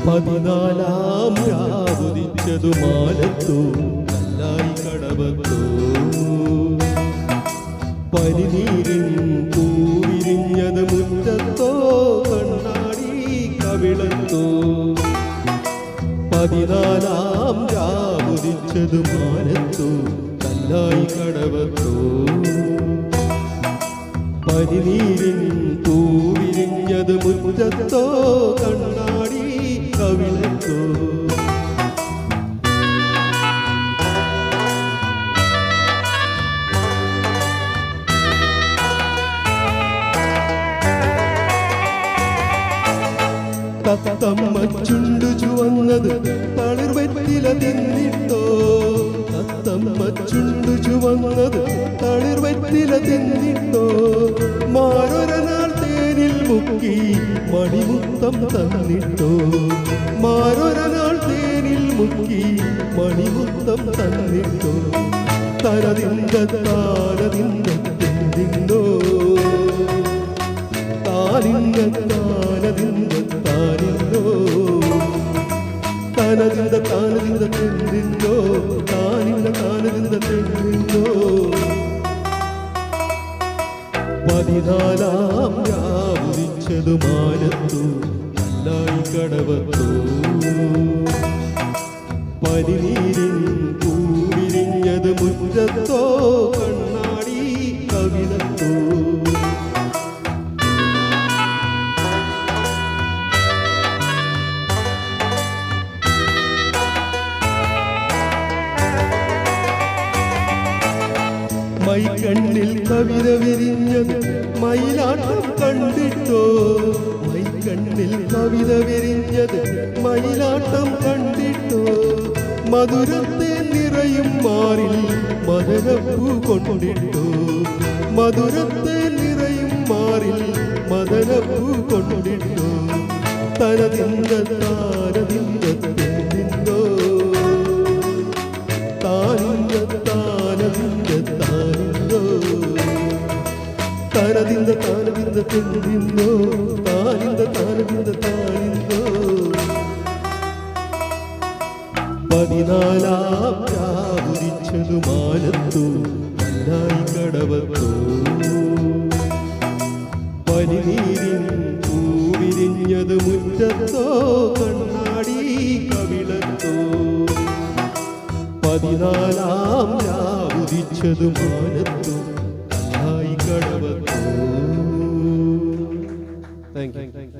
പതിനാലാം രാവുദിച്ചതു മാനത്തു കല്ലായി കടവത്തോ പരിനീരിൻ പൂവിരിഞ്ഞത് മുറ്റത്തോ കണ്ണാടി കവിളത്തോ പതിനാലാം രാവുദിച്ചതു മാനത്തു കല്ലായി കടവത്തോ പരിനീരിൻ പൂവിരിഞ്ഞത് മുറ്റത്തോ കണ്ണാടി കവിളത്തോ തത്തമ്മ ചുണ്ടു ചുവന്നത് തളിർവെറ്റില തിന്നിട്ടോ തത്തമ്മ ചുണ്ടു ചുവന്നത് തളിർവെറ്റില തിന്നിട്ടോ മാരൊരനാൾ തേനിൽ മുക്കി മണിമുത്തം തന്നിട്ടോ മാരൊരനാൾ തേനിൽ മുക്കി മണിമുത്തം തന്നിട്ടോ തനതിന്ത താനതിന്ത തിന്നിന്നോ താനിന്ത താനതിന്ത താനിന്നോ താനതിന്ത താനതിന്ത തിന്നിന്നോ താനിന്ത താനതിന്ത തിന്നിന്നോ പതിനാലാം രാവുദിച്ചതു മാനത്തു കല്ലായി കടവത്തോ പരിനീരിൻ പൂവിരിഞ്ഞത് മുറ്റത്തോ കണ്ണാടി കവിളത്തോ മൈക്കണ്ണിൽ കവിത വിരിഞ്ഞത് മയിലാട്ടം കണ്ടിട്ടോ മൈക്കണ്ണിൽ കവിത വിരിഞ്ഞത് മയിലാട്ടം കണ്ടിട്ടോ മധുരത്തെ നിറയും മാറിൽ മദനപ്പൂ കൊണ്ടിട്ടോ മധുരത്തെ നിറയും മാറിൽ മദനപ്പൂ കൊണ്ടിട്ടോ തനതിന്ത താനതിന്ത തിന്നിന്നോ താനിന്ത താനതിന്ത താനിന്നോ താനതിന്ത താനതിന്ത തിന്നിന്നോ താനിന്ത താനതിന്ത താനിന്നോ പതിനാലാം രാവുദിച്ചതു മാനത്തു കല്ലായി കടവത്തോ പരിനീരിൻ പൂവിരിഞ്ഞത് മുറ്റത്തോ കണ്ണാടി കവിളത്തോ പതിനാലാം രാവുദിച്ചതു മാനത്തു കല്ലായി കടവത്തോ. Thank you.